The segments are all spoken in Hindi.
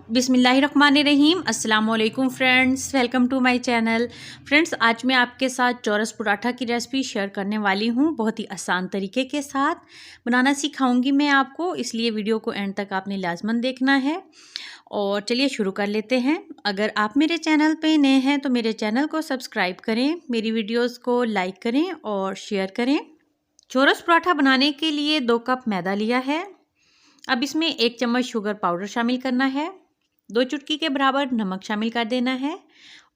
बिस्मिल्लाहिर्रहमानिर्रहीम। अस्सलाम वालेकुम friends, welcome to my channel. Friends, आज मैं आपके साथ चौरस पराठा की रेसिपी शेयर करने वाली हूँ। बहुत ही आसान तरीके के साथ बनाना सिखाऊंगी मैं आपको, इसलिए वीडियो को एंड तक आपने लाजमन देखना है। और चलिए शुरू कर लेते हैं। अगर आप मेरे चैनल पे नए हैं तो मेरे चैनल को सब्सक्राइब करें, मेरी वीडियोज़ को लाइक करें और शेयर करें। चौरस पराठा बनाने के लिए 2 कप मैदा लिया है। अब इसमें 1 चम्मच शुगर पाउडर शामिल करना है, 2 चुटकी के बराबर नमक शामिल कर देना है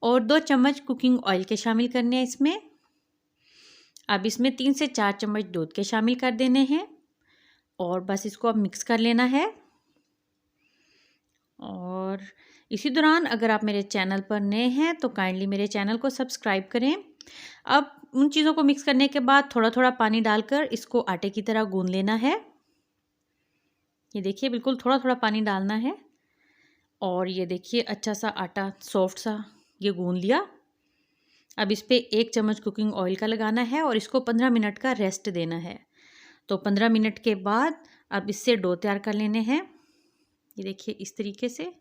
और 2 चम्मच कुकिंग ऑयल के शामिल करने हैं इसमें। अब इसमें 3 से 4 चम्मच दूध के शामिल कर देने हैं और बस इसको अब मिक्स कर लेना है। और इसी दौरान अगर आप मेरे चैनल पर नए हैं तो काइंडली मेरे चैनल को सब्सक्राइब करें। अब उन चीज़ों को मिक्स करने के बाद थोड़ा थोड़ा पानी डालकर इसको आटे की तरह गूंद लेना है। ये देखिए, बिल्कुल थोड़ा थोड़ा पानी डालना है और ये देखिए अच्छा सा आटा सॉफ्ट सा ये गूंद लिया। अब इस पे 1 चम्मच कुकिंग ऑयल का लगाना है और इसको 15 मिनट का रेस्ट देना है। तो 15 मिनट के बाद अब इससे डो तैयार कर लेने हैं। ये देखिए इस तरीके से,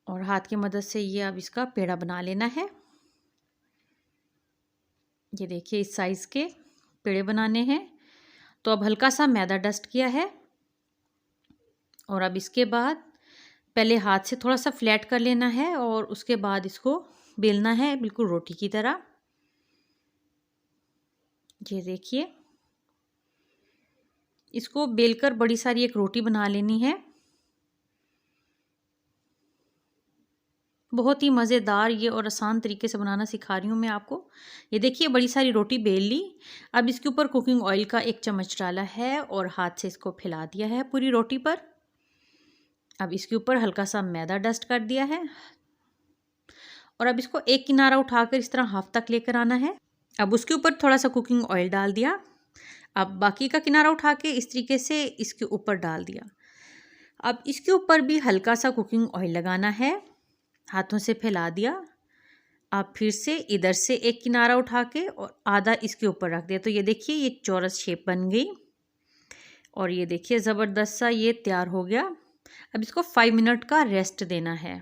और हाथ की मदद से ये अब इसका पेड़ा बना लेना है। ये देखिए इस साइज़ के पेड़े बनाने हैं। तो अब हल्का सा मैदा डस्ट किया है और अब इसके बाद पहले हाथ से थोड़ा सा फ्लैट कर लेना है और उसके बाद इसको बेलना है बिल्कुल रोटी की तरह। ये देखिए, इसको बेलकर बड़ी सारी एक रोटी बना लेनी है। बहुत ही मज़ेदार ये और आसान तरीके से बनाना सिखा रही हूँ मैं आपको। ये देखिए बड़ी सारी रोटी बेल ली। अब इसके ऊपर कुकिंग ऑयल का 1 चम्मच डाला है और हाथ से इसको फैला दिया है पूरी रोटी पर। अब इसके ऊपर हल्का सा मैदा डस्ट कर दिया है और अब इसको एक किनारा उठाकर इस तरह हाफ तक लेकर आना है। अब उसके ऊपर थोड़ा सा कुकिंग ऑयल डाल दिया। अब बाकी का किनारा उठा के इस तरीके से इसके ऊपर डाल दिया। अब इसके ऊपर भी हल्का सा कुकिंग ऑयल लगाना है, हाथों से फैला दिया। अब फिर से इधर से एक किनारा उठा के और आधा इसके ऊपर रख दिया। तो ये देखिए ये चौरस शेप बन गई और ये देखिए ज़बरदस्त सा ये तैयार हो गया। अब इसको 5 मिनट का रेस्ट देना है।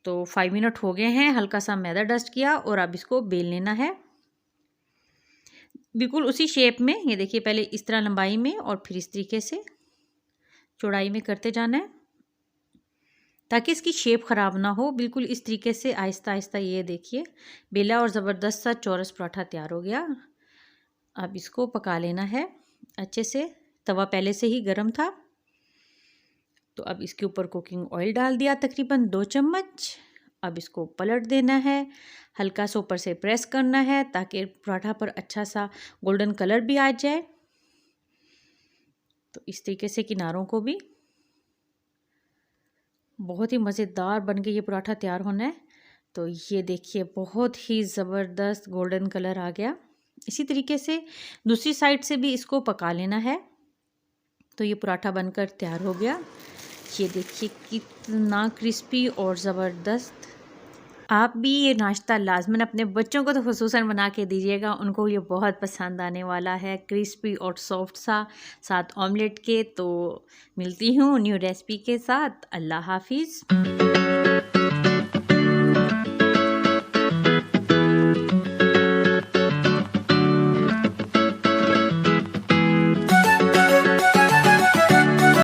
तो 5 मिनट हो गए हैं, हल्का सा मैदा डस्ट किया और अब इसको बेल लेना है बिल्कुल उसी शेप में। ये देखिए पहले इस तरह लंबाई में और फिर इस तरीके से चौड़ाई में करते जाना है ताकि इसकी शेप ख़राब ना हो। बिल्कुल इस तरीके से आहिस्ता आहिस्ता ये देखिए बेला और ज़बरदस्त सा चौरस पराठा तैयार हो गया। अब इसको पका लेना है अच्छे से। तवा पहले से ही गर्म था। तो अब इसके ऊपर कुकिंग ऑयल डाल दिया तकरीबन 2 चम्मच। अब इसको पलट देना है, हल्का सा ऊपर से प्रेस करना है ताकि पराठा पर अच्छा सा गोल्डन कलर भी आ जाए। तो इस तरीके से किनारों को भी बहुत ही मज़ेदार बन के ये पराठा तैयार होना है। तो ये देखिए बहुत ही ज़बरदस्त गोल्डन कलर आ गया। इसी तरीके से दूसरी साइड से भी इसको पका लेना है। तो ये पराठा बनकर तैयार हो गया। ये देखिए कितना क्रिस्पी और ज़बरदस्त। आप भी ये नाश्ता लाजमन अपने बच्चों को तो खुसूसन बना के दीजिएगा, उनको ये बहुत पसंद आने वाला है। क्रिस्पी और सॉफ्ट सा साथ ऑमलेट के। तो मिलती हूँ न्यू रेसिपी के साथ। अल्लाह हाफिज़।